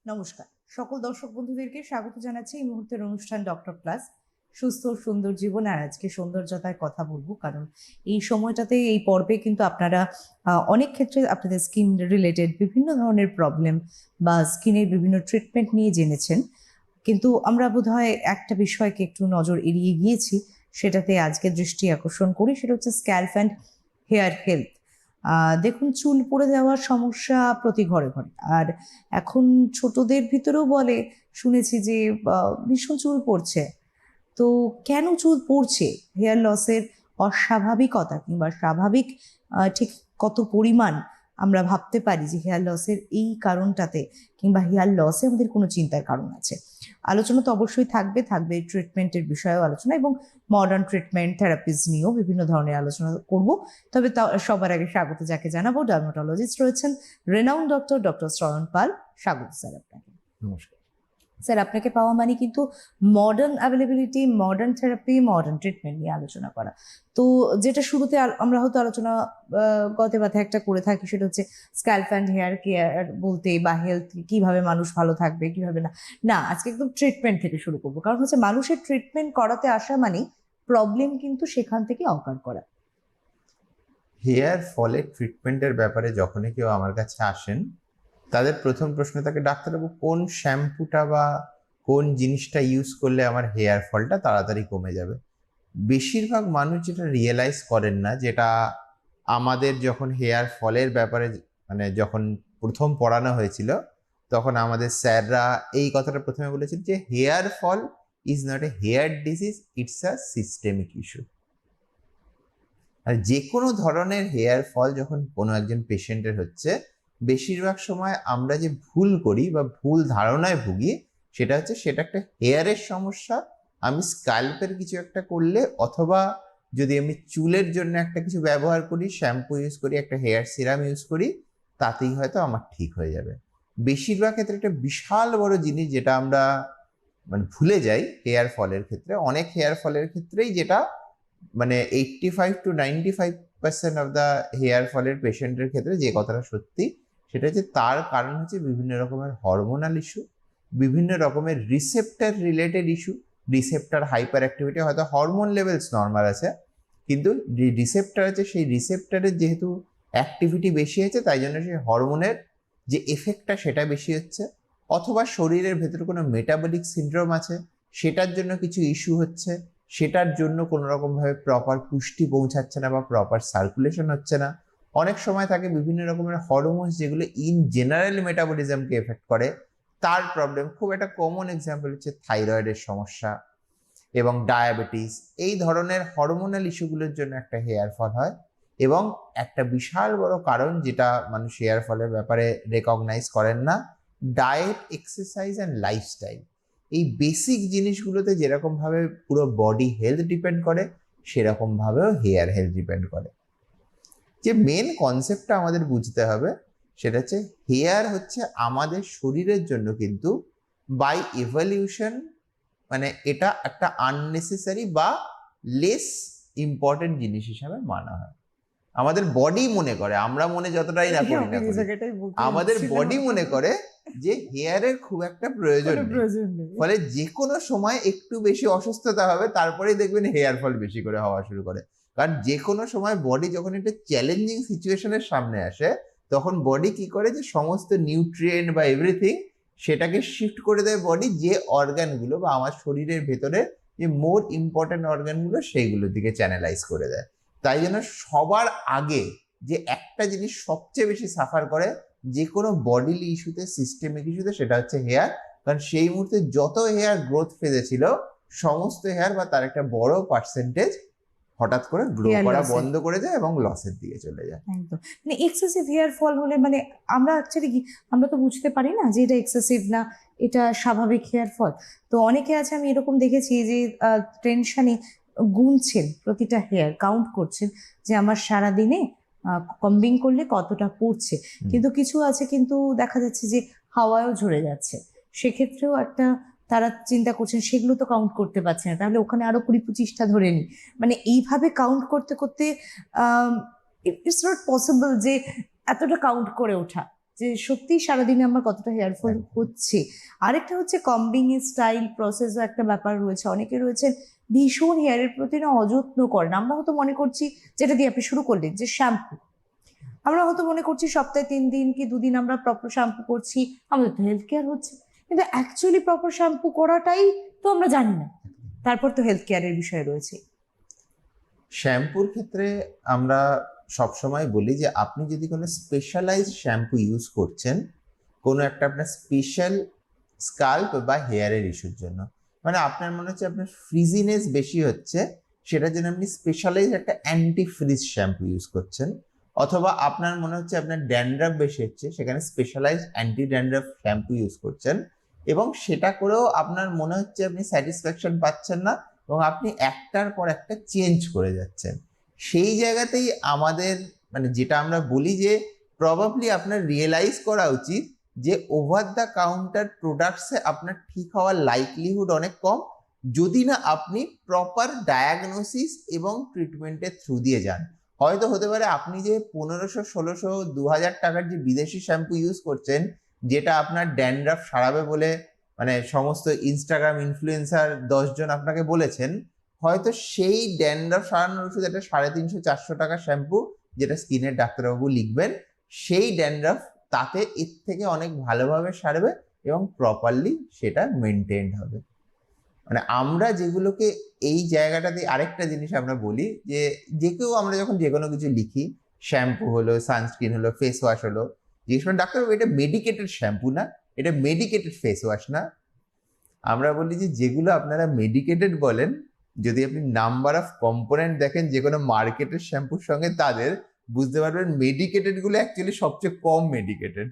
নমস্কার সকল দর্শক বন্ধুদেরকে স্বাগত জানাচ্ছি এই মুহূর্তের অনুষ্ঠান ডক্টর প্লাস সুস্থ সুন্দর জীবন। আর আজকে সৌন্দর্যতার কথা বলবো, কারণ এই সময়টাতে এই পর্বে কিন্তু আপনারা অনেক ক্ষেত্রে আপনাদের স্কিন রিলেটেড বিভিন্ন ধরনের প্রবলেম বা স্কিনের বিভিন্ন ট্রিটমেন্ট নিয়ে জেনেছেন, কিন্তু আমরা বোধহয় একটা বিষয়কে একটু নজর এড়িয়ে গিয়েছি, সেটাতে আজকে দৃষ্টি আকর্ষণ করি। সেটা হচ্ছে স্ক্যাল্প অ্যান্ড হেয়ার হেলথ। দেখুন, চুল পড়ে যাওয়ার সমস্যা প্রতি ঘরে ঘরে। আর এখন ছোটদের ভিতরেও বলে, শুনেছি যে ভীষণ চুল পড়ছে। তো কেন চুল পড়ছে, হেয়ার লসের অস্বাভাবিকতা কিংবা স্বাভাবিক ঠিক কত পরিমাণ আমরা ভাবতে পারি যে হেয়ার লসের এই কারণটাতে কিংবা হেয়ার লসে আমাদের কোনো চিন্তার কারণ আছে। আলোচনা তো অবশ্যই থাকবে, থাকবে ট্রিটমেন্টের বিষয়েও আলোচনা এবং মডার্ন ট্রিটমেন্ট থেরাপিস নিয়েও বিভিন্ন ধরনের আলোচনা করব। তবে সবার আগে স্বাগত যাকে জানাবো, ডার্মাটোলজিস্ট রয়েছেন রেনাউন্ড ডক্টর শ্রয়ন পাল। স্বাগত স্যার আপনাকে। নমস্কার স্যার, আপনাকে পাওয়া মানে কিন্তু modern availability, modern therapy, modern treatment নিয়ে আলোচনা করা। তো যেটা শুরুতে আমরা হয়তো আলোচনা গতে বাথে একটা করে থাকি, সেটা হচ্ছে স্ক্যাল্প অ্যান্ড হেয়ার কেয়ার বলতে বা হেলথ, কিভাবে মানুষ ভালো থাকবে কিভাবে না। না, আজকে একদম ট্রিটমেন্ট থেকে শুরু করবো, কারণ হচ্ছে মানুষের ট্রিটমেন্ট করাতে আসা মানে প্রবলেম কিন্তু সেখান থেকে অকার করা। হেয়ার ফলের ট্রিটমেন্টের ব্যাপারে যখনই কেউ আমার কাছে আসেন, তাদের প্রথম প্রশ্ন থাকে, ডাক্তারবাবু কোন শ্যাম্পুটা বা কোন জিনিসটা ইউজ করলে আমার হেয়ার ফলটা তাড়াতাড়ি কমে যাবে। বেশিরভাগ মানুষ যেটা রিয়েলাইজ করেন না, যেটা আমাদের যখন হেয়ার ফলের ব্যাপারে মানে যখন প্রথম পড়ানো হয়েছিল, তখন আমাদের স্যাররা এই কথাটা প্রথমে বলেছেন যে hair fall is not a hair disease, it's a systemic issue. আর যে কোনো ধরনের হেয়ার ফল যখন কোনো একজন পেশেন্টের হচ্ছে, বেশিরভাগ সময় আমরা যে ভুল করি বা ভুল ধারণায় ভুগি, সেটা হচ্ছে সেটা একটা হেয়ারের সমস্যা। আমি স্ক্যাল্পের কিছু একটা করলে, অথবা যদি আমি চুলের জন্য একটা কিছু ব্যবহার করি, শ্যাম্পু ইউজ করি, একটা হেয়ার সিরাম ইউজ করি, তাতেই হয়তো আমার ঠিক হয়ে যাবে। বেশিরভাগ ক্ষেত্রে একটা বিশাল বড় জিনিস যেটা আমরা মানে ভুলে যাই হেয়ার ফলের ক্ষেত্রে, অনেক হেয়ার ফলের ক্ষেত্রেই, যেটা মানে 85 to 95% অফ দ্য হেয়ার ফলের পেশেন্টের ক্ষেত্রে যে কথাটা সত্যি, সেটা হচ্ছে তার কারণ হচ্ছে বিভিন্ন রকমের হরমোনাল ইস্যু, বিভিন্ন রকমের receptor related issue. Receptor hyper activity, হয়তো হরমোন লেভেলস নর্মাল আছে, কিন্তু রিসেপ্টার আছে, সেই রিসেপ্টারের যেহেতু অ্যাক্টিভিটি বেশি আছে, তাই জন্য সেই হরমোনের যে এফেক্টটা সেটা বেশি হচ্ছে। অথবা শরীরের ভেতরে কোনো মেটাবলিক সিনড্রোম আছে, সেটার জন্য কিছু ইস্যু হচ্ছে, সেটার জন্য কোনো রকমভাবে প্রপার পুষ্টি পৌঁছাচ্ছে না বা প্রপার সার্কুলেশন হচ্ছে না। অনেক সময় থাকে বিভিন্ন রকমের হরমোনস যেগুলো ইন জেনারেল মেটাবলিজমকে এফেক্ট করে, তার প্রবলেম। খুব একটা কমন এক্সাম্পল হচ্ছে থাইরয়েডের সমস্যা এবং ডায়াবেটিস। এই ধরনের হরমোনাল ইস্যুগুলোর জন্য একটা হেয়ার ফল হয়। এবং একটা বিশাল বড় কারণ যেটা মানুষ হেয়ার ফলের ব্যাপারে রেকগনাইজ করেন না, ডায়েট, এক্সারসাইজ অ্যান্ড লাইফস্টাইল। এই বেসিক জিনিসগুলোতে যেরকমভাবে পুরো বডি হেলথ ডিপেন্ড করে, সেরকমভাবেও হেয়ার হেলথ ডিপেন্ড করে। যে মেন কনসেপ্টটা আমাদের বুঝতে হবে, সেটা হচ্ছে হেয়ার হচ্ছে আমাদের শরীরের জন্য কিন্তু বাই এভলিউশন, মানে এটা একটা আননেসেসারি বা লেস ইম্পর্টেন্ট জিনিস হিসাবে মানা হয়। আমাদের বডি মনে করে, আমরা মনে যতটাই না করি না করি, আমাদের বডি মনে করে যে হেয়ারের খুব একটা প্রয়োজন নেই। ফলে যে কোনো সময় একটু বেশি অসুস্থতা হবে, তারপরেই দেখবেন হেয়ার ফল বেশি করে হওয়া শুরু করে। কারণ যে কোনো সময় বডি যখন একটা চ্যালেঞ্জিং সিচুয়েশনের সামনে আসে, তখন বডি কি করে, যে সমস্ত নিউট্রিয়েন্ট বা এভরিথিং সেটাকে শিফট করে দেয় বডি, যে অর্গানগুলো বা আমার শরীরের ভেতরে যে মোর ইম্পর্টেন্ট অর্গানগুলো, সেইগুলোর দিকে চ্যানেলাইজ করে দেয়। তাই জন্য সবার আগে যে একটা জিনিস সবচেয়ে বেশি সাফার করে যে কোনো বডিলি ইস্যুতে, সিস্টেমিক ইস্যুতে, সেটা হচ্ছে হেয়ার। কারণ সেই মুহূর্তে যত হেয়ার গ্রোথ ফেজে ছিল, সমস্ত হেয়ার বা তার একটা বড় পার্সেন্টেজ হঠাৎ করে গ্রো করা বন্ধ করে যায় এবং লসের দিকে চলে যায়। একদম, মানে এক্সেসিভ হেয়ার ফল হলে মানে আমরা অ্যাকচুয়ালি কি, আমরা তো বুঝতে পারি না যে এটা এক্সেসিভ না এটা স্বাভাবিক হেয়ার ফল। তো অনেকে আছে, আমি এরকম দেখেছি যে টেনশনে গুনছেন প্রতিটা হেয়ার, কাউন্ট করছেন যে আমার সারা দিনে কম্বিং করলে কতটা পড়ছে। কিন্তু কিছু আছে কিন্তু দেখা যাচ্ছে যে হাওয়ায়ও ঝরে যাচ্ছে, সেক্ষেত্রেও একটা তারা চিন্তা করছেন, সেগুলো তো কাউন্ট করতে পারছে না, তাহলে ওখানে আরো 20-25টা ধরে নি। মানে এইভাবে কাউন্ট করতে করতে ইটস নট পসিবল যে এতটা কাউন্ট করে ওঠা। যে সত্যি সারাদিনে আমার কতটা হেয়ার ফল হচ্ছে। আরেকটা হচ্ছে কম্বিং স্টাইল প্রসেসও একটা ব্যাপার রয়েছে, অনেকে রয়েছেন ভীষণ হেয়ারের প্রতি না অযত্ন করেন। আমরা হয়তো মনে করছি, যেটা দিয়ে আপনি শুরু করলেন যে শ্যাম্পু, আমরা হয়তো মনে করছি সপ্তাহে 3 দিন কি 2 দিন আমরা প্রপার শ্যাম্পু করছি, আমাদের তো হেলথ কেয়ার হচ্ছে। কিন্তু অ্যাকচুয়ালি প্রপার শ্যাম্পু করাটাই তো আমরা জানি না। তারপর তো হেলথ কেয়ারের বিষয় রয়েছে। শ্যাম্পুর ক্ষেত্রে আমরা সবসময় বলি যে আপনি যদি কোনো স্পেশালাইজড শ্যাম্পু ইউজ করছেন কোনো একটা আপনার স্পেশাল স্কাল্প বা হেয়ারের ইস্যুর জন্য, মানে আপনার মনে হচ্ছে আপনার ফ্রিজিনেস বেশি হচ্ছে, সেটার জন্য আপনি স্পেশালাইজ একটা অ্যান্টি ফ্রিজ শ্যাম্পু ইউজ করছেন, অথবা আপনার মনে হচ্ছে আপনার ড্যান্ড্রাফ বেশি হচ্ছে, সেখানে specialise anti dandruff shampoo use করছেন, এবং সেটা করেও আপনার মনে হচ্ছে আপনি স্যাটিসফ্যাকশন পাচ্ছেন না এবং আপনি একটার পর একটা চেঞ্জ করে যাচ্ছেন, সেই জায়গাতেই আমাদের মানে যেটা আমরা বলি যে প্রবাবলি আপনার রিয়েলাইজ করা উচিত যে ওভার দ্য কাউন্টার প্রোডাক্টসে আপনার ঠিক হওয়ার লাইকলিহুড অনেক কম, যদি না আপনি প্রপার ডায়াগনোসিস এবং ট্রিটমেন্টের থ্রু দিয়ে যান। হয়তো হতে পারে আপনি যে 1500, 1600, 2000 টাকার যে বিদেশি শ্যাম্পু ইউজ করছেন, যেটা আপনার ড্যান্ড্রাফ সারাবে বলে মানে সমস্ত ইনস্টাগ্রাম ইনফ্লুয়েন্সার 10 জন আপনাকে বলেছেন, হয়তো সেই ড্যান্ড্রাফ সারানোর ওষুধ একটা 350-400 টাকার শ্যাম্পু যেটা স্কিনের ডাক্তারবাবু লিখবেন, সেই ড্যান্ড্রাফ তাতে এর থেকে অনেক ভালোভাবে সারবে এবং প্রপারলি সেটা মেনটেন হবে। মানে আমরা যেগুলোকে এই জায়গাটাতে আরেকটা জিনিস আমরা বলি যে যে কেউ আমরা যখন যে কোনো কিছু লিখি, শ্যাম্পু হলো, সানস্ক্রিন হলো, ফেস ওয়াশ হলো, জিজ্ঞেস করেন ডাক্তারবাবু এটা মেডিকেটেড শ্যাম্পু না, এটা মেডিকেটেড ফেস ওয়াশ না? আমরা বলি যে যেগুলো আপনারা মেডিকেটেড বলেন, যদি আপনি নাম্বার অফ কম্পোনেন্ট দেখেন যে কোনো মার্কেটের শ্যাম্পুর সঙ্গে তাদের, বুঝতে পারবেন মেডিকেটেড গুলো অ্যাকচুয়ালি সবচেয়ে কম মেডিকেটেড,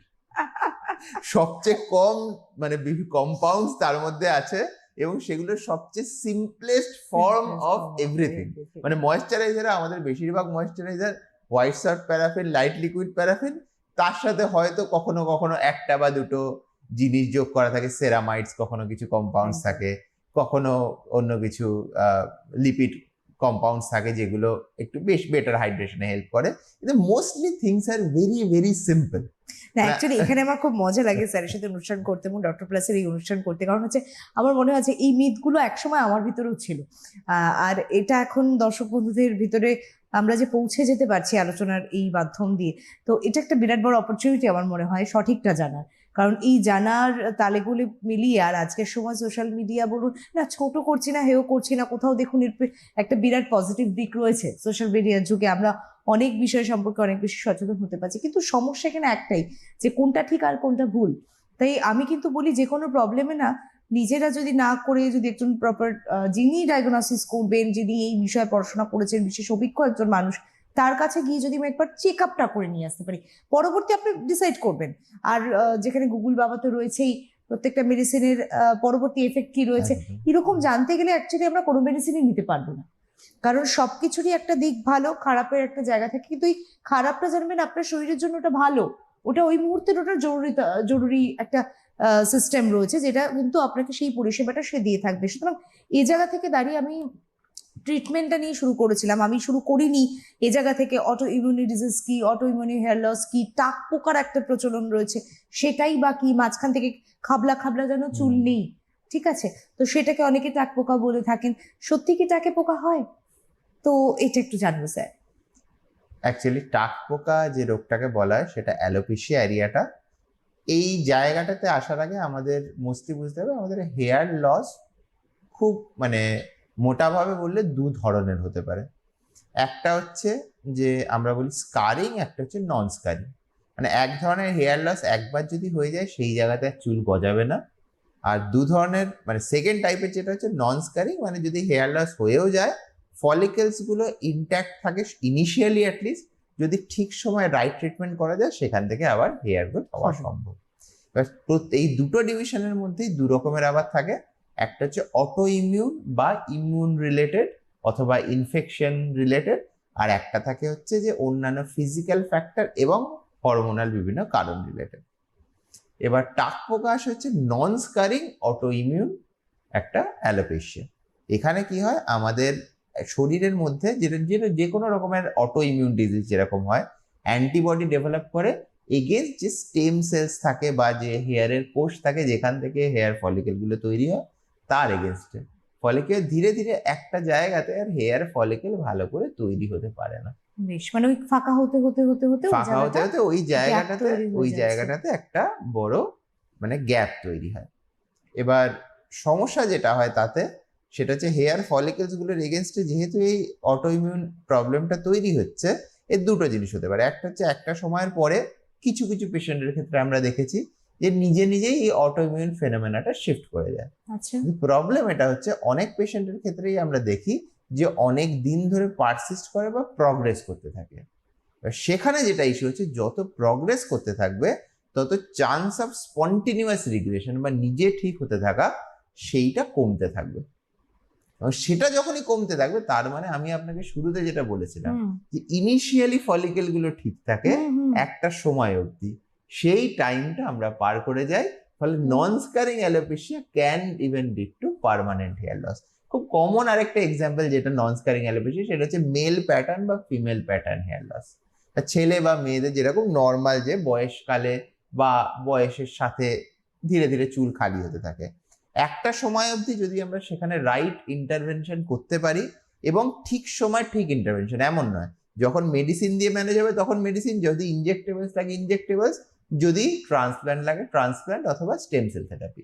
সবচেয়ে কম মানে কম্পাউন্ডস তার মধ্যে আছে, এবং সেগুলোর সবচেয়ে সিম্পলেস্ট ফর্ম অফ এভরিথিং। মানে ময়েশ্চারাইজার, আমাদের বেশিরভাগ moisturiser white salt paraffin, light liquid paraffin, তার সাথে হয়তো কখনো কখনো একটা বা দুটো জিনিস যোগ করা থাকে, সেরামাইডস, কখনো কিছু কম্পাউন্ডস থাকে, কখনো অন্য কিছু লিপিড কম্পাউন্ডস থাকে যেগুলো একটু বেশ বেটার হাইড্রেশনে হেল্প করে, কিন্তু mostly things are very very simple. না অ্যাকচুয়ালি এখানে আমার খুব মজা লাগে স্যারের সাথে অনুষ্ঠান করতে এবং ডক্টর প্লাসের এই অনুষ্ঠান করতে, কারণ হচ্ছে আমার মনে হয় যে এই মিথগুলো একসময় আমার ভিতরেও ছিল, আর এটা এখন দর্শক বন্ধুদের ভিতরে আমরা যে পৌঁছে যেতে পারছি আলোচনার এই মাধ্যম দিয়ে, তো এটা একটা বিরাট বড় অপরচুনিটি আমার মনে হয় সঠিকটা জানার। কারণ এই জানার তালেগুলি মিলিয়ে আর আজকের সময় সোশ্যাল মিডিয়া বলুন না, ছোট করছি না, হেও করছি না, কোথাও দেখুন একটা বিরাট পজিটিভ দিক রয়েছে সোশ্যাল মিডিয়ার যুগে। আমরা অনেক বিষয় সম্পর্কে অনেক বেশি সচেতন হতে পারছি, কিন্তু সমস্যা এখানে একটাই যে কোনটা ঠিক আর কোনটা ভুল। তাই আমি কিন্তু বলি যে কোনো প্রবলেমে না নিজেরা যদি না করে, যদি একজন প্রপার যিনি ডায়াগনোসিস করবেন, যিনি এই বিষয়ে পড়াশোনা করেছেন, বিশেষ অভিজ্ঞ একজন মানুষ, তার কাছে গিয়ে যদি আমি একবার চেক আপটা করে নিয়ে আসতে পারি, পরবর্তী আপনি ডিসাইড করবেন। আর যেখানে গুগল বাবা তো রয়েছেই, প্রত্যেকটা মেডিসিনের পরবর্তী এফেক্ট কি রয়েছে এরকম জানতে গেলে অ্যাকচুয়ালি আমরা কোনো মেডিসিনই নিতে পারবো না, কারণ সবকিছুরই একটা দিক ভালো খারাপের একটা জায়গা থাকে, কিন্তু এই খারাপটা জানবেন আপনার শরীরের জন্য ওটা ভালো, ওটা ওই মুহূর্তের ওটা জরুরি একটা সিস্টেম রয়েছে, যেটা কিন্তু আপনাকে সেই পরিষেবাটা সে দিয়ে থাকবে। সুতরাং এই জায়গা থেকে দাঁড়িয়ে আমি ট্রিটমেন্টটা নিয়ে শুরু করেছিলাম, আমি শুরু করিনি এ জায়গা থেকে অটো ইমিউনি ডিজিজ কি, অটো ইমিউনি হেয়ার লস কি, টাক পোকার একটা প্রচলন রয়েছে সেটাই বা কি, মাঝখান থেকে খাবলা খাবলা যেন চুল নেই, ঠিক আছে, তো সেটাকে অনেকে টাক পোকা বলে থাকেন। সত্যি কি টাকে পোকা হয়? তো এটা একটু জানবো স্যার। অ্যাকচুয়ালি টাক পোকা যে রোগটাকে বলা হয় সেটা অ্যালোপেশিয়া এরিয়াটা, এই জায়গাটাতে আসার আগে আমাদের মোস্টলি বুঝতে হবে আমাদের হেয়ার লস খুব মানে মোটাভাবে বললে দু ধরনের হতে পারে। একটা হচ্ছে যে আমরা বলি স্কারিং, একটা হচ্ছে নন স্কারিং। মানে এক ধরনের হেয়ার লস একবার যদি হয়ে যায় সেই জায়গাতে আর চুল গজাবে না, আর দু ধরনের মানে সেকেন্ড টাইপের যেটা হচ্ছে নন স্কারিং, মানে যদি হেয়ার লস হয়েও যায় ফলিকেলস গুলো ইনট্যাক্ট থাকে ইনিশিয়ালি অ্যাটলিস্ট, যদি ঠিক সময় রাইট ট্রিটমেন্ট করা যায় সেখান থেকে আবার হেয়ার গ্রোথ হওয়া সম্ভব। এবার এই দুটো ডিভিশনের মধ্যেই দু রকমের আবার থাকে, একটা হচ্ছে অটো ইমিউন বা ইমিউন রিলেটেড অথবা ইনফেকশন রিলেটেড, আর একটা থাকে হচ্ছে যে অন্যান্য ফিজিক্যাল ফ্যাক্টর এবং হরমোনাল বিভিন্ন কারণ রিলেটেড। এবার টাক পোকা আসে হচ্ছে নন স্কারিং অটো ইমিউন একটা অ্যালোপেশিয়া। এখানে কি হয় আমাদের শরীরের মধ্যে যেটা যেটা যে কোনো রকমের অটো ইমিউন ডিজিজ যেরকম হয়, অ্যান্টিবডি ডেভেলপ করে এগেনস্ট যে স্টেম সেলস থাকে বা যে হেয়ারের কোষ থাকে যেখান থেকে হেয়ার ফলিকেল গুলো তৈরি হয় তার এগেনস্টে। ফলে কি হয়, ধীরে ধীরে একটা জায়গাতে আর হেয়ার ফলিকেল ভালো করে তৈরি হতে পারে না। বেশ, মানে ওই ফাঁকা হতে হতে হতে হতে ওই ফাঁকা হতে জায়গাটা হতে গ্যাপ তৈরি হয়ে যাচ্ছে। একটা বড় মানে গ্যাপ তৈরি হয়। এবার সমস্যা যেটা হয় তাতে সেটা হচ্ছে হেয়ার ফলিকেলস গুলোর এগেনস্টে যেহেতু এই অটোইমিউন প্রবলেমটা তৈরি হচ্ছে, এর দুটো জিনিস হতে পারে। একটা হচ্ছে একটা সময়ের পরে কিছু কিছু পেশেন্টের ক্ষেত্রে আমরা দেখেছি যে নিজে নিজেই এই অটোইমিউন ফেনোমেনাটা শিফট করে যায়। আচ্ছা। প্রবলেম এটা হচ্ছে অনেক পেশেন্টের ক্ষেত্রেই আমরা দেখি যে অনেক দিন ধরে পারসিস্ট করে বা প্রগ্রেস করতে থাকে। এবার সেখানে যেটা ইস্যু হচ্ছে, যত প্রগ্রেস করতে থাকবে তত চান্স অফ স্পন্টিনিউয়াস রিগ্রেশন বা নিজে ঠিক হতে থাকা সেইটা কমতে থাকবে। এবং সেটা যখনই কমতে থাকবে তার মানে আমি আপনাকে শুরুতে যেটা বলেছিলাম হুম যে ইনিশিয়ালি ফলিকেল গুলো ঠিক থাকে হুম হুম একটা সময় অবধি, সেই টাইমটা আমরা পার করে যাই। ফলে non scarring alopecia can even lead to permanent hair loss. খুব কমন আরেকটা এক্সাম্পল যেটা নন স্কারিং অ্যালোপেশিয়া, সেটা হচ্ছে মেল প্যাটার্ন বা ফিমেল প্যাটার্ন হেয়ার লস। ছেলে বা মেয়েদের যেরকম নর্মাল যে বয়সকালে বা বয়সের সাথে ধীরে ধীরে চুল খালি হতে থাকে, একটা সময় অবধি যদি আমরা সেখানে রাইট ইন্টারভেনশন করতে পারি এবং ঠিক সময় ঠিক ইন্টারভেনশন, এমন নয় যখন মেডিসিন দিয়ে ম্যানেজ হবে তখন মেডিসিন, যদি ইনজেক্টেবলস লাগে ইনজেক্টেবলস, যদি ট্রান্সপ্ল্যান্ট লাগে ট্রান্সপ্ল্যান্ট অথবা স্টেম সেল থেরাপি,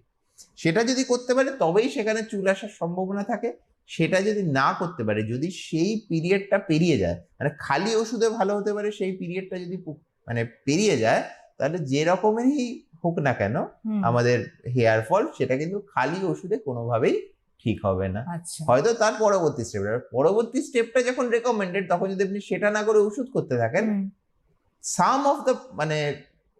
সেটা যদি করতে পারে তবেই সেখানে চুল আসার সম্ভাবনা থাকে। সেটা যদি না করতে পারে, যদি সেই পিরিয়ডটা পেরিয়ে যায়, মানে খালি ওষুধে ভালো হতে পারে সেই পিরিয়ডটা যদি মানে পেরিয়ে যায়, তাহলে যে রকমেরই হোক না কেন হুম। আমাদের হেয়ার ফল, সেটা কিন্তু খালি ওষুধে কোনোভাবেই ঠিক হবে না। আচ্ছা। হয়তো তার পরবর্তী স্টেপটা যখন রেকমেন্ডেড, তখন যদি আপনি সেটা না করে ওষুধ করতে থাকেন, হুম সাম অফ দ্য মানে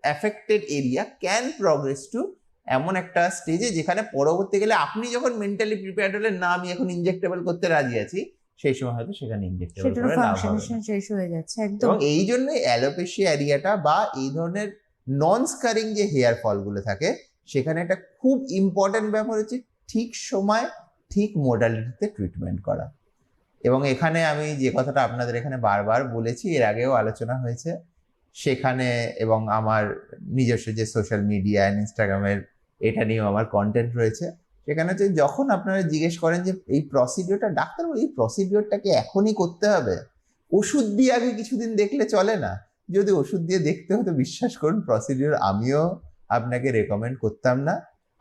affected area can progress to এমন একটা স্টেজে যেখানে পরবর্তী গেলে আপনি যখন মেন্টালি প্রিপেয়ার্ড হলেন না আমি এখন ইনজেক্টেবল করতে রাজি আছি, সেই সময় হয়তো সেখানে ইনজেক্টেবল সেটারও করে লাভ হবে না। ফাংশন শেষ হয়ে যাচ্ছে একদম। এবং এই জন্যই অ্যালোপেশিয়া এরিয়াটা বা এই ধরনের নন স্কারিং যে হেয়ার ফলগুলো থাকে, সেখানে একটা খুব ইম্পর্টেন্ট ব্যাপার হচ্ছে ঠিক সময় ঠিক মোডালিটিতে ট্রিটমেন্ট করা। এবং এখানে আমি যে কথাটা আপনাদের এখানে বারবার বলেছি, এর আগেও আলোচনা হয়েছে সেখানে, এবং আমার নিজস্ব যে সোশ্যাল মিডিয়া ইনস্টাগ্রামের এটা নিয়েও আমার কন্টেন্ট রয়েছে, সেখানে হচ্ছে যখন আপনারা জিজ্ঞেস করেন যে এই প্রসিডিওরটা ডাক্তার এই প্রসিডিওরটাকে এখনই করতে হবে, ওষুধ দিয়ে আগে কিছুদিন দেখলে চলে না? যদি ওষুধ দিয়ে দেখতে হতো, বিশ্বাস করুন প্রসিডিওর আমিও আপনাকে রেকমেন্ড করতাম না।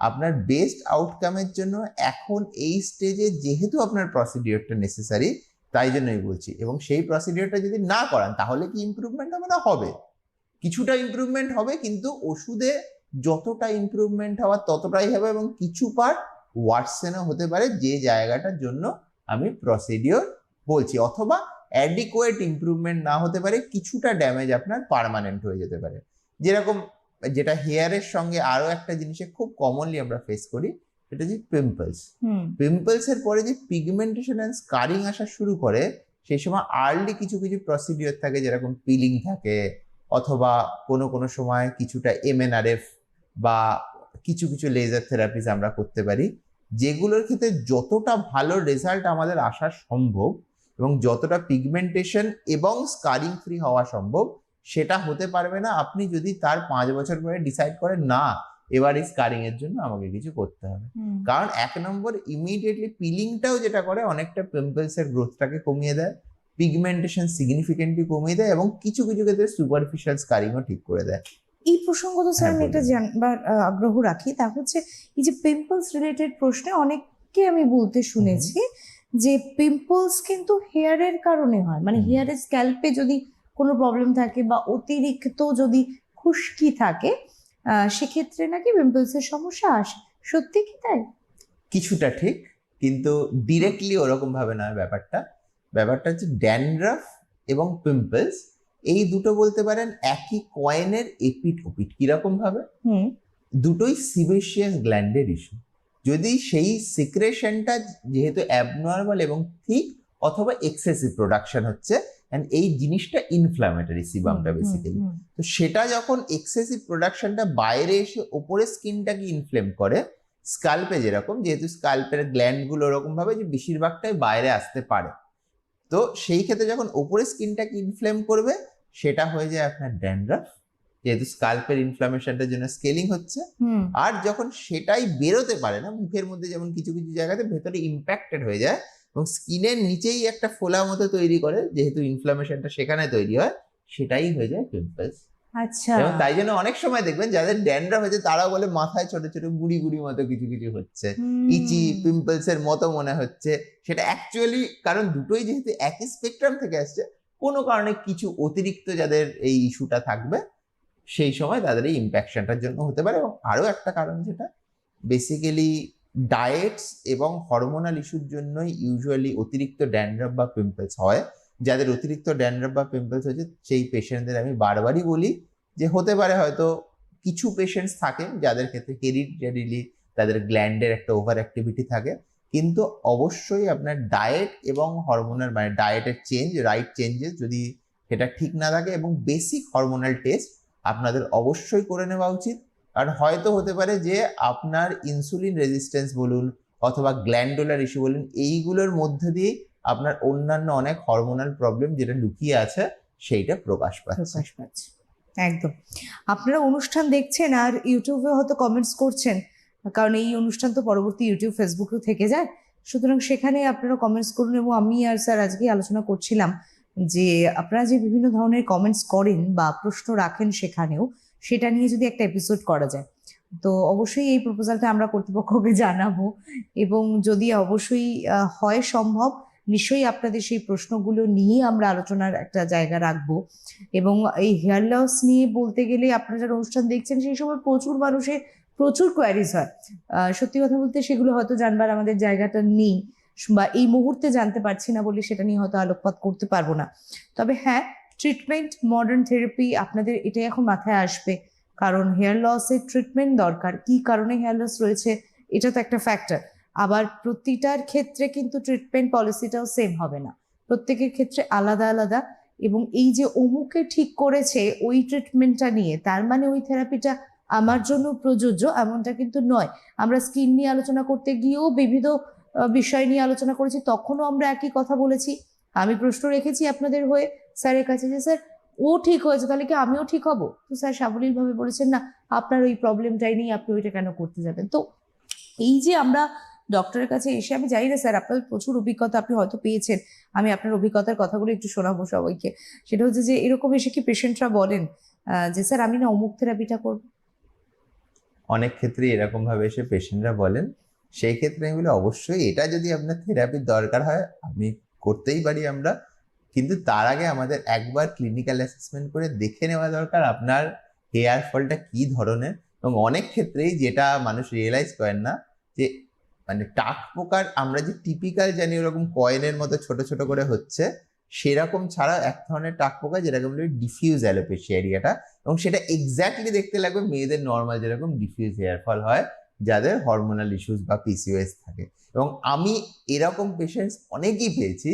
আপনার বেস্ট আউটকামের জন্য এখন এই স্টেজে যেহেতু আপনার প্রসিডিওরটা নেসেসারি, তাই জন্যই বলছি। এবং সেই প্রসিডিওরটা যদি না করান তাহলে কি ইমপ্রুভমেন্ট হবে না? হবে, কিছুটা ইমপ্রুভমেন্ট হবে, কিন্তু ওষুধে যতটা ইমপ্রুভমেন্ট হওয়ার ততটাই হবে, এবং কিছু পার্ট ওয়ার্সেনও হতে পারে, যে জায়গাটার জন্য আমি প্রসিডিওর বলছি। অথবা অ্যাডিকুয়েট ইমপ্রুভমেন্ট না হতে পারে, কিছুটা ড্যামেজ আপনার পার্মানেন্ট হয়ে যেতে পারে। যেরকম যেটা হেয়ারের সঙ্গে আরো একটা জিনিসে খুব কমনলি আমরা ফেস করি, সেটা যে পিম্পলস। পিম্পলস এর পরে যে পিগমেন্টেশন এন্ড স্কারিং আসা শুরু করে, সেই সময় আর্লি কিছু কিছু প্রসিডিওর থাকে, যেরকম পিলিং থাকে, অথবা কোনো কোনো সময় কিছুটা MNRF বা কিছু কিছু লেজার থেরাপিস আমরা করতে পারি, যেগুলোর ক্ষেত্রে যতটা ভালো রেজাল্ট আমাদের আসা সম্ভব এবং যতটা পিগমেন্টেশন এবং স্কারিং ফ্রি হওয়া সম্ভব, সেটা হতে পারবে না আপনি যদি তার 5 বছর পরে ডিসাইড করেন না এবার এই স্কারিং এর জন্য আমাকে কিছু করতে হবে। কারণ 1 নম্বর, ইমিডিয়েটলি পিলিংটাও যেটা করে অনেকটা পিম্পলস এর গ্রোথটাকে কমিয়ে দেয়, পিগমেন্টেশন সিগনিফিকেন্টলি কমিয়ে দেয়, এবং কিছু কিছু ক্ষেত্রে সুপারফিশিয়াল স্কারিংও ঠিক করে দেয়। এই প্রসঙ্গত স্যার আমি একটা বলুন। জানবার আগ্রহ রাখি, তা হচ্ছে এই যে পিম্পলস রিলেটেড প্রশ্নে অনেককে আমি বলতে শুনেছি যে পিম্পলস কিন্তু হেয়ারের কারণে হয়, মানে হেয়ারের স্ক্যাল্পে যদি কোনো প্রবলেম থাকে বা অতিরিক্ত যদি খুশকি থাকে, সেক্ষেত্রে নাকি পিম্পলসের সমস্যা আসে। সত্যি কি তাই? কিছুটা ঠিক, কিন্তু ডিরেক্টলি ওরকম ভাবে নয় ব্যাপারটা। ব্যাপারটা হচ্ছে ড্যান্ড্রাফ এবং পিম্পলস এই দুটো বলতে পারেন একই কয়েনের এপিট ওপিট। কিরকম ভাবে? দুটোই সিবেশিয়াস গ্ল্যান্ডের ইস্যু। যদি সেই সিক্রেশনটা যেহেতু অ্যাবনর্মাল এবং থিক অথবা এক্সেসিভ প্রোডাকশন হচ্ছে, এন্ড এই জিনিসটা ইনফ্ল্যামেটরি, সিবামটা বেসিক্যালি, তো সেটা যখন এক্সেসিভ প্রোডাকশনটা বাইরে এসে ওপরে স্কিনটাকে ইনফ্লেম করে, স্কাল্পে যেরকম, যেহেতু স্কাল্পের গ্ল্যান্ডগুলো ওরকম ভাবে যে বেশিরভাগটাই বাইরে আসতে পারে, তো সেই ক্ষেত্রে যখন ওপরে স্কিনটাকে ইনফ্লেম করবে, সেটা হয়ে যায় আপনার ড্যান্ড্রাফ, যেহেতু স্কাল্পের ইনফ্লামেশনটার জন্য স্কেলিং হচ্ছে। হুম। আর যখন সেটাই বেরোতে পারে না, মুখের মধ্যে যেমন কিছু কিছু জায়গাতে ভেতরে ইম্প্যাক্টেড হয়ে যায় এবং স্কিনের নিচেই একটা ফোলা মতো তৈরি করে, যেহেতু ইনফ্লামেশনটা সেখানে তৈরি হয়, সেটাই হয়ে যায় পিম্পলস। আচ্ছা। এবং তাই জন্য অনেক সময় দেখবেন যাদের ড্যান্ড্রাফ হয়েছে তারা বলে মাথায় ছোট ছোট গুড়ি গুড়ি মতো কিছু কিছু হচ্ছে, ইচি পিম্পলস এর মতো মনে হচ্ছে। সেটা অ্যাকচুয়ালি কারণ দুটোই যেহেতু একই স্পেকট্রাম থেকে আসছে, কোনো কারণে কিছু অতিরিক্ত যাদের এই ইস্যুটা থাকবে সেই সময় তাদের এই ইম্প্যাকশনটার জন্য হতে পারে। এবং আরো একটা কারণ যেটা বেসিক্যালি ডায়েটস এবং হরমোনাল ইস্যুর জন্যই ইউজুয়ালি অতিরিক্ত ড্যান্ড্রাফ বা পিম্পলস হয়। যাদের অতিরিক্ত ড্যান্ড্রাফ বা পিম্পলস হয়েছে সেই পেশেন্টদের আমি বারবারই বলি যে হতে পারে হয়তো কিছু পেশেন্টস থাকেন যাদের ক্ষেত্রে হেরিডিটারিলি তাদের গ্ল্যান্ডের একটা ওভার অ্যাক্টিভিটি থাকে, কিন্তু অবশ্যই আপনার ডায়েট এবং হরমোনাল মানে ডায়েটের চেঞ্জ, রাইট চেঞ্জেস যদি সেটা ঠিক না থাকে এবং বেসিক হরমোনাল টেস্ট আপনাদের অবশ্যই করে নেওয়া উচিত। কারণ হয়তো হতে পারে যে আপনার ইনসুলিন রেজিস্ট্যান্স বলুন অথবা গ্ল্যান্ডুলার ইস্যু বলুন, এইগুলোর মধ্যে দিয়ে আপনার অন্যান্য অনেক হরমোনাল প্রবলেম যেটা লুকিয়ে আছে সেইটা প্রকাশ পাচ্ছে। একদম। আপনারা অনুষ্ঠান দেখছেন আর ইউটিউবে হয়তো কমেন্টস করছেন, কারণ এই অনুষ্ঠান তো পরবর্তী ইউটিউব ফেসবুকেও থেকে যায়, সুতরাং সেখানে আপনারা কমেন্টস করুন। এবং আমি আর স্যার আজকে আলোচনা করছিলাম যে আপনারা যে বিভিন্ন ধরনের কমেন্টস করেন বা প্রশ্ন রাখেন সেখানেও, সেটা নিয়ে যদি একটা এপিসোড করা যায় তো অবশ্যই এই প্রপোজালটা আমরা কর্তৃপক্ষকে জানাবো। এবং যদি অবশ্যই হয় সম্ভব, নিশ্চয়ই আপনাদের সেই প্রশ্নগুলো নিয়ে আমরা আলোচনার একটা জায়গা রাখবো। এবং এই হেয়ার লস নিয়ে বলতে গেলে আপনারা যারা অনুষ্ঠান দেখছেন সেই সময় প্রচুর মানুষের প্রচুর কোয়ারিজ হয়। সত্যি কথা বলতে সেগুলো হয়তো জানবার আমাদের জায়গাটা নেই বা এই মুহূর্তে জানতে পারছি না বলে সেটা নিয়ে হয়তো আলোকপাত করতে পারবো না। তবে হ্যাঁ, ট্রিটমেন্ট, মডার্ন থেরাপি আপনাদের এটাই এখন মাথায় আসবে, কারণ হেয়ার লসের ট্রিটমেন্ট দরকার। কি কারণে হেয়ার লস রয়েছে এটা তো একটা ফ্যাক্টর। আবার প্রতিটার ক্ষেত্রে কিন্তু ট্রিটমেন্ট পলিসিটাও সেম হবে না, প্রত্যেকের ক্ষেত্রে আলাদা আলাদা। এবং এই যে অমুকে ঠিক করেছে ওই ট্রিটমেন্টটা নিয়ে তার মানে ওই থেরাপিটা আমার জন্য প্রযোজ্য এমনটা কিন্তু নয়। আমরা স্কিন নিয়ে আলোচনা করতে গিয়েও বিবিধ বিষয় নিয়ে আলোচনা করেছি, তখনও আমরা একই কথা বলেছি। আমি প্রশ্ন রেখেছি আপনাদের হয়ে স্যারের কাছে যে স্যার ও ঠিক হয়েছে তাহলে কি আমিও ঠিক হব? তো স্যার সাবলীলভাবে বলেছেন না, আপনার ওই প্রবলেমটাই নেই, আপনি ওইটা কেন করতে যাবেন? তো এই যে আমরা ডক্টরের কাছে এসে, আমি জানি না স্যার আপনার প্রচুর অভিজ্ঞতা আপনি হয়তো পেয়েছেন, আমি আপনার অভিজ্ঞতার কথাগুলো একটু শোনাবো সবাইকে। সেটা হচ্ছে যে এরকম এসে কি পেশেন্টরা বলেন যে স্যার আমি না অমুক থেরাপিটা করবো? অনেক ক্ষেত্রেই এরকম ভাবে এসে পেশেন্টরা বলেন। সেই ক্ষেত্রে আমি বলি অবশ্যই এটা যদি আপনার থেরাপির দরকার হয় আমি করতেই পারি আমরা, কিন্তু তার আগে আমাদের একবার ক্লিনিক্যাল অ্যাসেসমেন্ট করে দেখে নেওয়া দরকার আপনার হেয়ার ফলটা কি ধরনের। এবং অনেক ক্ষেত্রেই যেটা মানুষ রিয়েলাইজ করেন না যে মানে টাক পোকার আমরা যে টিপিক্যাল জানি ওরকম কয়েনের মতো ছোট ছোট করে হচ্ছে, সেরকম ছাড়া এক ধরনের টাক পোকা যেটাকে বলে ডিফিউজ অ্যালোপেশিয়া এরিয়াটা, এবং সেটা এক্স্যাক্টলি দেখতে লাগবে মেয়েদের নর্মাল যেরকম ডিফিউজ হেয়ার ফল হয় যাদের হরমোনাল ইস্যুস বা পিসিওএস থাকে। এবং আমি এরকম পেশেন্টস অনেকেই পেয়েছি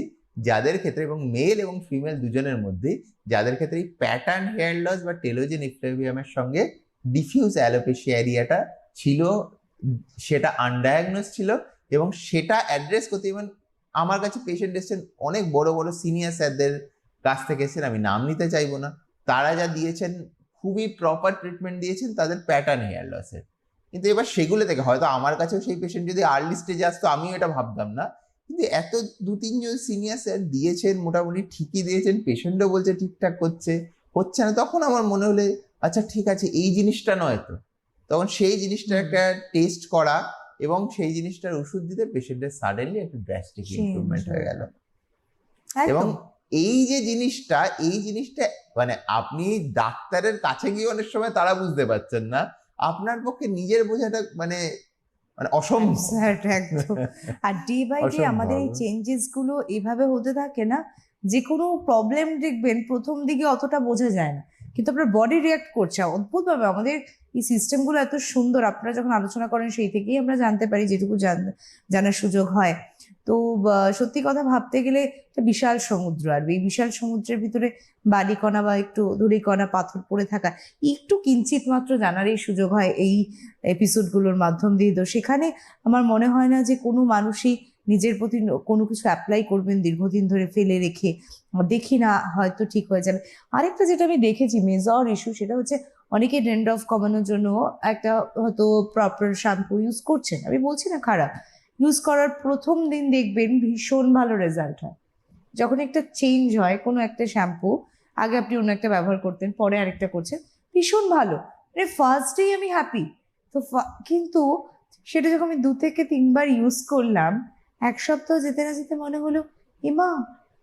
যাদের ক্ষেত্রে, এবং মেল এবং ফিমেল দুজনের মধ্যেই, যাদের ক্ষেত্রে এই প্যাটার্ন হেয়ার লস বা টেলোজেন ইফ্লেভিয়ামের সঙ্গে ডিফিউজ অ্যালোপেশিয়া এরিয়াটা ছিল, সেটা আনডায়াগনোজ ছিল। এবং সেটা অ্যাড্রেস করতে ইভেন আমার কাছে পেশেন্ট এসেছেন অনেক বড় বড় সিনিয়র স্যারদের কাছ থেকে এসেছেন, আমি নাম নিতে চাইবো না, তারা যা দিয়েছেন খুবই প্রপার ট্রিটমেন্ট দিয়েছেন তাদের প্যাটার্ন হেয়ার লসের। কিন্তু এবার সেগুলো থেকে হয়তো আমার কাছেও সেই পেশেন্ট যদি আর্লি স্টেজে আসতো আমিও এটা ভাবতাম না, কিন্তু এত দু তিনজন সিনিয়র স্যার দিয়েছেন, মোটামুটি ঠিকই দিয়েছেন, পেশেন্টও বলছে ঠিকঠাক হচ্ছে না, তখন আমার মনে হলে আচ্ছা ঠিক আছে এই জিনিসটা নয় তো, তখন সেই জিনিসটা একটা টেস্ট করা এবং সেই জিনিসটার ওষুধ দিতে পেশেন্টের সাডেনলি একটা ড্রাস্টিক ইমপ্রুভমেন্ট হয়ে গেল। এবং এই যে জিনিসটা মানে আপনি ডাক্তারের কাছে গিয়ে অনেক সময় তারা বুঝতে পারছেন না, আপনার পক্ষে নিজের বোঝাটা মানে অসম্ভব। আর ডে বাই ডে আমাদের এই চেঞ্জেস গুলো এভাবে হতে থাকে না, যে কোনো প্রবলেম দেখবেন প্রথম দিকে অতটা বোঝা যায় না, কিন্তু আপনার বডি রিয়াক্ট করছে অদ্ভুত ভাবে। আমাদের এই সিস্টেমগুলো এত সুন্দর, আপনারা যখন আলোচনা করেন সেই থেকেই আমরা জানতে পারি যেটুকু জানার সুযোগ হয়। তো সত্যি কথা ভাবতে গেলে একটা বিশাল সমুদ্র, আর এই বিশাল সমুদ্রের ভিতরে বালিকণা বা একটু ধূলিকণা পাথর পড়ে থাকা একটু কিঞ্চিত মাত্র জানারই সুযোগ হয় এই এপিসোডগুলোর মাধ্যম দিয়ে। তো সেখানে আমার মনে হয় না যে কোনো মানুষই নিজের প্রতি কোনো কিছু অ্যাপ্লাই করবেন দীর্ঘদিন ধরে ফেলে রেখে, দেখি না হয়তো ঠিক হয়ে যাবে। আরেকটা যেটা আমি দেখেছি মেজর ইস্যু, সেটা হচ্ছে অনেকে ড্যান্ড্রফ কমানোর জন্য একটা হয়তো প্রপার শ্যাম্পু ইউজ করছেন, আমি বলছি না খারাপ। ইউজ করার প্রথম দিন দেখবেন ভীষণ ভালো রেজাল্ট হয়। যখন একটা চেঞ্জ হয় কোনো একটা শ্যাম্পু, আগে আপনি অন্য একটা ব্যবহার করতেন, পরে আরেকটা করছেন, ভীষণ ভালো, মানে ফার্স্ট ডেই আমি হ্যাপি। তো কিন্তু সেটা যখন আমি 2 থেকে 3 বার ইউজ করলাম, 1 সপ্তাহ যেতে না যেতে মনে হলো, এমা,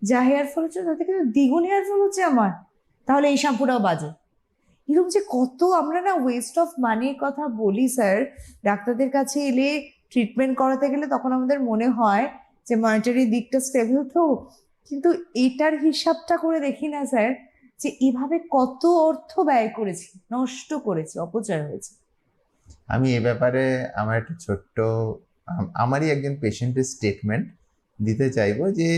যা হেয়ার ফল হচ্ছে তাতে কিন্তু দ্বিগুণ হেয়ার ফল হচ্ছে আমার, তাহলে এই শ্যাম্পুটাও বাজে। এরকম যে কত আমরা না ওয়েস্ট অফ মানির কথা বলি স্যার, ডাক্তারদের কাছে এলে ট্রিটমেন্ট করাতে গেলে তখন আমাদের মনে হয় যে মনিটারি দিকটা স্টেবল তো, কিন্তু এটার হিসাবটা করে দেখি না স্যার, যে এভাবে কত অর্থ ব্যয় করেছি, নষ্ট করেছি, অপচয় হয়েছে। আমি এ ব্যাপারে আমার একটা ছোট্ট আমারই একজন পেশেন্টের স্টেটমেন্ট দিতে চাইবো, যে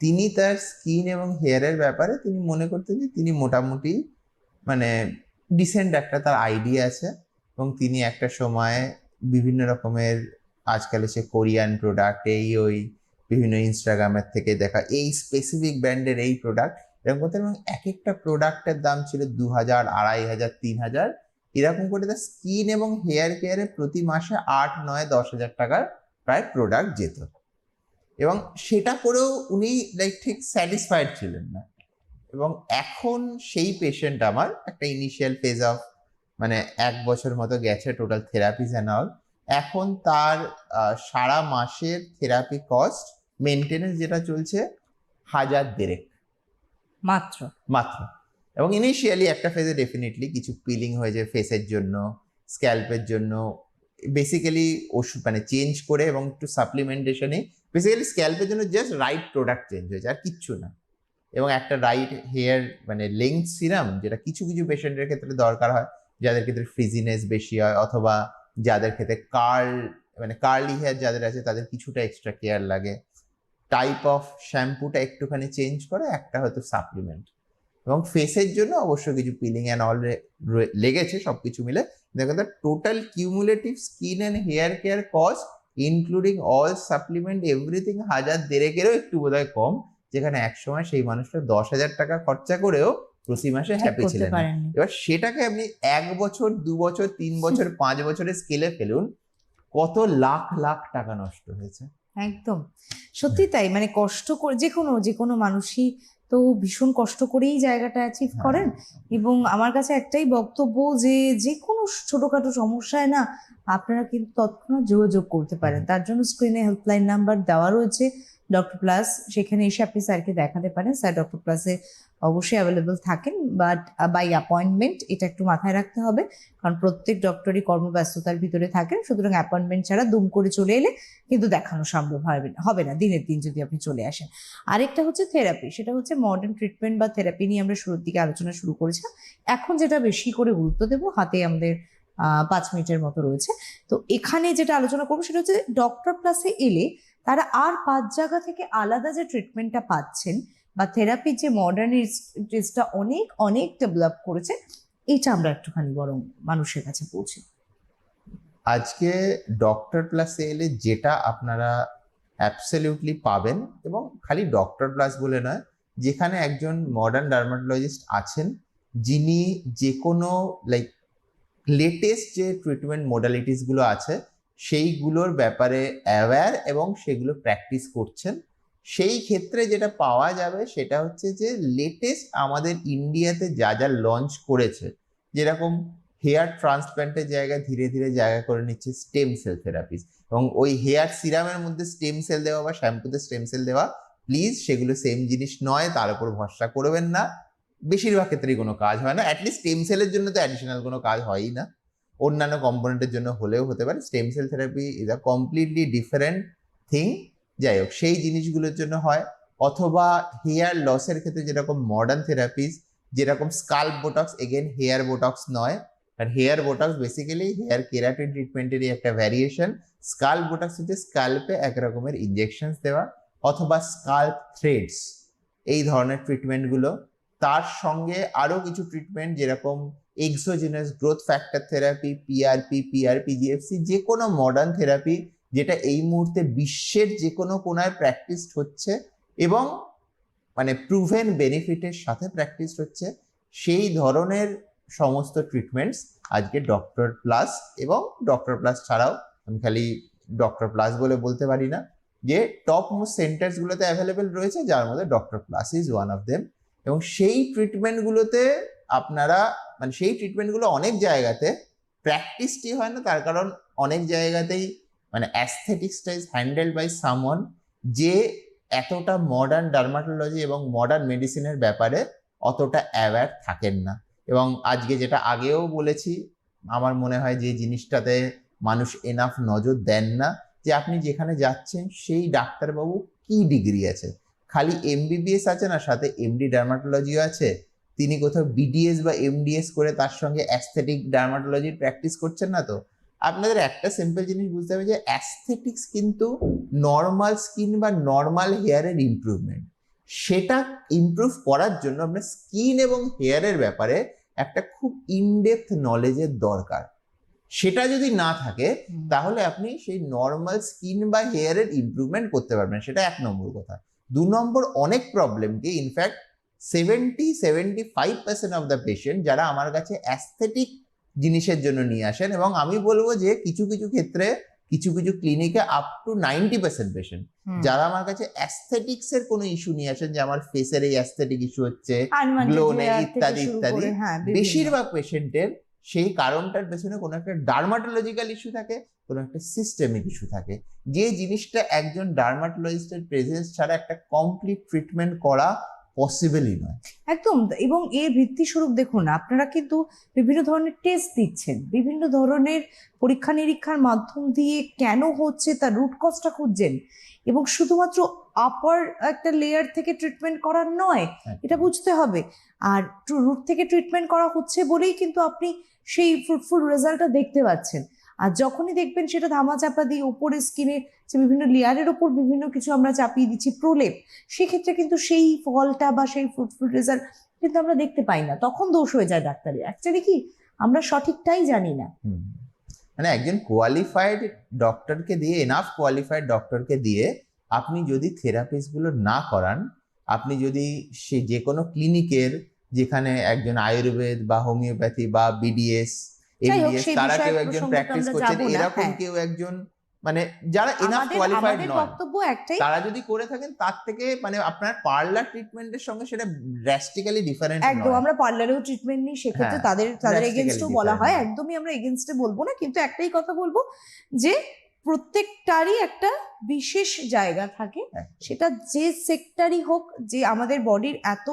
তিনি তার স্কিন এবং হেয়ারের ব্যাপারে তিনি মনে করতেন যে তিনি মোটামুটি মানে ডিসেন্ট একটা তার আইডিয়া আছে, এবং তিনি একটা সময় বিভিন্ন রকমের আজকাল এসে কোরিয়ান প্রোডাক্ট ওই বিভিন্ন ইনস্টাগ্রামের থেকে দেখা এই স্পেসিফিক ব্র্যান্ডের এই প্রোডাক্ট এরকম করতেন, এবং এক একটা প্রোডাক্টের দাম ছিল 2,000, 2,500, 3,000, এরকম করে তার স্কিন এবং হেয়ার কেয়ারে প্রতি মাসে 8, 9, 10,000 টাকার প্রায় প্রোডাক্ট যেত, এবং সেটা করেও উনি ঠিক স্যাটিসফাইড ছিলেন না। এবং এখন সেই পেশেন্ট আমার একটা ইনিশিয়াল ফেজ অফ 1 বছর মতো গেছে টোটাল থেরাপিস অ্যান্ড অল। এখন তার সারা মাসের থেরাপি কস্ট মেনটেনেন্স যেটা চলছে 1,500 মাত্র। মাত্র। এবং ইনিশিয়ালি একটা ফেজে ডেফিনেটলি কিছু পিলিং হয়েছে ফেসের জন্য, স্ক্যাল্পের জন্য, বেসিক্যালি ওষুধ চেঞ্জ করে এবং একটু সাপ্লিমেন্টেশনে বেসিক্যালি স্ক্যাল্পের জন্য জাস্ট রাইট প্রোডাক্ট চেঞ্জ হয়েছে, আর কিচ্ছু না। এবং একটা রাইট হেয়ার লেংথ সিরাম, যেটা কিছু কিছু পেশেন্টের ক্ষেত্রে দরকার হয়, যাদের ক্ষেত্রে ফ্রিজিনেস বেশি হয়, অথবা যাদের ক্ষেত্রে কার্লি হেয়ার যাদের আছে তাদের কিছুটা এক্সট্রা কেয়ার লাগে, টাইপ অফ শ্যাম্পুটা একটুখানি চেঞ্জ করে, একটা হয়তো সাপ্লিমেন্ট। এবং ফেসের জন্য অবশ্য কিছু পিলিং অ্যান্ড অল লেগেছে, সবকিছু মিলে দেখুন the total cumulative skin and hair care cost including all supplement everything 1,500-এরও একটু বোধহয় কম, যেখানে একসময় সেই মানুষটা 10,000 টাকা খরচা করেও প্রতি মাসে হ্যাপি ছিলেন না। এবার সেটাকে আপনি 1 বছর, 2 বছর, 3 বছর, 5 বছরের স্কেলে ফেলুন, কত লাখ লাখ টাকা নষ্ট হয়েছে। একদম সত্যি তাই, মানে কষ্ট করে যে কোনো মানুষই তো ভীষণ কষ্ট করেই জায়গাটা অ্যাচিভ করেন। এবং আমার কাছে একটাই বক্তব্য, যে কোনো ছোটখাটো সমস্যায় না আপনারা কিন্তু তৎক্ষণাৎ যোগাযোগ করতে পারেন। তার জন্য স্ক্রিনে হেল্পলাইন নাম্বার দেওয়া রয়েছে, ডক্টর প্লাস, সেখানে এসে আপনি স্যারকে দেখাতে পারেন। স্যার ডক্টর প্লাসে অবশ্যই অ্যাভেলেবল থাকেন, বাট বাই অ্যাপয়েন্টমেন্ট, এটা একটু মাথায় রাখতে হবে, কারণ প্রত্যেক ডক্টরই কর্মব্যস্ততার ভিতরে থাকেন। সুতরাং অ্যাপয়েন্টমেন্ট ছাড়া দুম করে চলে এলে কিন্তু দেখানো সম্ভব হবে না দিনের দিন যদি আপনি চলে আসেন। আরেকটা হচ্ছে থেরাপি, সেটা হচ্ছে মডার্ন ট্রিটমেন্ট বা থেরাপি নিয়ে আমরা শুরুর দিকে আলোচনা শুরু করেছিলাম। এখন যেটা বেশি করে গুরুত্ব দেবো, হাতে আমাদের 5 মিনিটের মতো রয়েছে, তো এখানে যেটা আলোচনা করবো সেটা হচ্ছে ডক্টর প্লাসে এলে তারা আর 5 জায়গা থেকে আলাদা যে ট্রিটমেন্টটা পাচ্ছেন, বা থেরাপির যে মডার্নিটিসটা অনেক অনেক ডেভেলপ করেছে, এটা আমরা একটুখানি বরং মানুষের কাছে পৌঁছে। আজকে ডক্টর প্লাসে এলে যেটা আপনারা অ্যাবসলিউটলি পাবেন, এবং খালি ডক্টর প্লাস বলে নয়, যেখানে একজন মডার্ন ডার্মাটোলজিস্ট আছেন, যিনি যে কোনো লেটেস্ট যে ট্রিটমেন্ট মোডালিটিসগুলো আছে সেইগুলোর ব্যাপারে অ্যাওয়্যার এবং সেগুলো প্র্যাকটিস করছেন। সেই ক্ষেত্রে যেটা পাওয়া যাবে সেটা হচ্ছে যে লেটেস্ট আমাদের ইন্ডিয়াতে যা যা লঞ্চ করেছে, যেরকম হেয়ার ট্রান্সপ্ল্যান্টের জায়গায় ধীরে ধীরে জায়গা করে নিচ্ছে স্টেম সেল থেরাপিস, এবং ওই হেয়ার সিরামের মধ্যে স্টেম সেল দেওয়া বা শ্যাম্পুতে স্টেম সেল দেওয়া, প্লিজ সেগুলো সেম জিনিস নয়, তার উপর ভরসা করবেন না। বেশিরভাগ ক্ষেত্রেই কোনো কাজ হয় না, অ্যাটলিস্ট স্টেম সেলের জন্য তো অ্যাডিশনাল কোনো কাজ হয়ই না, অন্যান্য কম্পোনেন্টের জন্য হলেও হতে পারে। Stem cell therapy is a completely different thing. যাই হোক, সেই জিনিসগুলোর জন্য হয়। অথবা হেয়ার লসের ক্ষেত্রে যেরকম মডার্ন থেরাপিস, যেরকম scalp botox, again hair botox নয়, আর hair botox basically hair keratin ট্রিটমেন্টেরই একটা ভ্যারিয়েশন। স্কাল্প বোটক্স হচ্ছে স্কাল্পে এক রকমের ইনজেকশনস দেওয়া, অথবা স্কাল্প থ্রেডস, এই ধরনের ট্রিটমেন্টগুলো। তার সঙ্গে আরও কিছু ট্রিটমেন্ট যেরকম এক্সোজেনাস গ্রোথ ফ্যাক্টর থেরাপি, পিআরপিজিএফসি, যে কোনো মডার্ন থেরাপি যেটা এই মুহূর্তে বিশ্বের যে কোনো কোনায় প্র্যাকটিস হচ্ছে এবং প্রুভেন বেনিফিটের সাথে প্র্যাকটিস হচ্ছে, সেই ধরনের সমস্ত ট্রিটমেন্টস আজকে ডক্টর প্লাস এবং ডক্টর প্লাস ছাড়াও, আমি খালি ডক্টর প্লাস বলে বলতে পারি না, যে টপ মোস্ট সেন্টার্সগুলোতে অ্যাভেলেবেল রয়েছে, যার মধ্যে doctor plus is one of them. এবং সেই ট্রিটমেন্টগুলোতে আপনারা মানে সেই ট্রিটমেন্টগুলো অনেক জায়গাতে প্র্যাকটিসটি হয় না, তার কারণ অনেক জায়গাতেই মানে অ্যাস্থেটিক্সটা ইজ হ্যান্ডেল বাই সামওয়ান যে এতটা মডার্ন ডার্মাটোলজি এবং মডার্ন মেডিসিনের ব্যাপারে অতটা অ্যাওয়্যার থাকেন না। এবং আজকে যেটা আগেও বলেছি, আমার মনে হয় যে জিনিসটাতে মানুষ এনাফ নজর দেন না, যে আপনি যেখানে যাচ্ছেন সেই ডাক্তারবাবু কি ডিগ্রি আছে। খালি এমবিবিএস আছে না, সাথে এমডি ডার্মাটোলজিও আছে, তিনি কোথাও বিডিএস বা এমডিএস করে তার সঙ্গে অ্যাস্থেটিক ডার্মাটোলজির প্র্যাকটিস করছেন না। তো আপনাদের একটা সিম্পল জিনিস বুঝতে হবে যে অ্যাস্থেটিক্স কিন্তু নর্মাল স্কিন বা নর্মাল হেয়ারের ইমপ্রুভমেন্ট। সেটা ইমপ্রুভ করার জন্য আপনার স্কিন এবং হেয়ারের ব্যাপারে একটা খুব ইনডেপথ নলেজের দরকার। সেটা যদি না থাকে তাহলে আপনি সেই নর্মাল স্কিন বা হেয়ারের ইমপ্রুভমেন্ট করতে পারবেন, সেটা 1 নম্বর কথা। 2 নম্বর, অনেক প্রবলেমকে ইনফ্যাক্ট 70-75% অফ দ্য পেশেন্ট যারা আমার কাছে অ্যাস্থেটিক জিনিসের জন্য নিয়ে আসেন, এবং আমি বলবো যে কিছু কিছু ক্ষেত্রে কিছু কিছু ক্লিনিকে আপ টু 90% পেশেন্ট যারা আমার কাছে অ্যাস্থেটিক্স এর কোনো ইস্যু নিয়ে আসেন, যে আমার ফেসের এই অ্যাস্থেটিক ইস্যু হচ্ছে, গ্লো নেই, ইত্যাদি ইত্যাদি, বেশিরভাগ পেশেন্টের সেই কারণটার পেছনে কোনো একটা ডার্মাটোলজিক্যাল ইস্যু থাকে, কোনো একটা সিস্টেমিক ইস্যু থাকে, যে জিনিসটা একজন ডার্মাটোলজিস্টের প্রেজেন্স ছাড়া একটা কমপ্লিট ট্রিটমেন্ট করা পসিবলই নয়। একদম। এবং এর ভিত্তিস্বরূপ দেখুন, আপনারা কিন্তু বিভিন্ন ধরনের টেস্ট দিচ্ছেন, বিভিন্ন ধরনের পরীক্ষা নিরীক্ষার মাধ্যম দিয়ে কেন হচ্ছে তার রুট কজটা খুঁজছেন, এবং শুধুমাত্র আপার একটা লেয়ার থেকে ট্রিটমেন্ট করার নয়, এটা বুঝতে হবে। আর রুট থেকে ট্রিটমেন্ট করা হচ্ছে বলেই কিন্তু আপনি সেই ফ্রুটফুল রেজাল্টটা দেখতে পাচ্ছেন। আর যখনই দেখবেন সেটা ধামাচাপা দিয়ে উপরে স্কিনের যে বিভিন্ন লেয়ারের ওপর বিভিন্ন কিছু আমরা চাপিয়ে দিচ্ছি, প্রলেপ, সেক্ষেত্রে কিন্তু সেই ফলটা বা সেই ফ্রুটফুল রেজাল্ট কিন্তু আমরা দেখতে পাই না। তখন দোষ হয়ে যায় ডাক্তারের। অ্যাকচুয়ালি কি আমরা সঠিকটাই জানি না। মানে একজন কোয়ালিফাইড ডক্টরকে দিয়ে, এনাফ কোয়ালিফাইড ডক্টরকে দিয়ে আপনি যদি থেরাপিস্টগুলো না করান, আপনি যদি সে যে কোনো ক্লিনিকের যেখানে একজন আয়ুর্বেদ বা হোমিওপ্যাথি বা বিডিএস এমডিএস তারা কেউ একজন প্র্যাকটিস করছেন, এরকম কেউ একজন মানে যারা এনাফ কোয়ালিফাইড নয়, বক্তব্য একটাই, তারা যদি করে থাকেন, তার থেকে মানে আপনার পার্লার ট্রিটমেন্টের সঙ্গে সেটা ড্রাস্টিক্যালি ডিফারেন্ট। একদম, আমরা পার্লারেও ট্রিটমেন্ট নিই, সেক্ষেত্রে তাদের এগেইনস্টও বলা হয়, একদমই আমরা এগেইনস্টে বলবো না, কিন্তু একটাই কথা বলবো যে প্রত্যেকটারই একটা বিশেষ জায়গা থাকে, সেটা যে সেক্টরই হোক, যে আমাদের বডির এত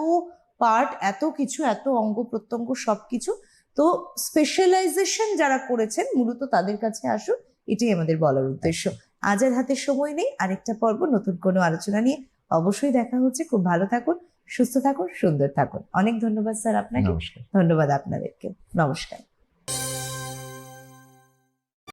পার্ট, এত কিছু, এত অঙ্গ প্রত্যঙ্গ সবকিছু, তো স্পেশালাইজেশন যারা করেছেন মূলত তাদের কাছে আসুন, এটাই আমাদের বলার উদ্দেশ্য। আজ আর হাতে সময় নেই, আরেকটা পর্ব নতুন কোনো আলোচনা নিয়ে অবশ্যই দেখা হচ্ছে। খুব ভালো থাকুন, সুস্থ থাকুন, সুন্দর থাকুন। অনেক ধন্যবাদ স্যার আপনাকে। নমস্কার। ধন্যবাদ আপনাদেরকে। নমস্কার।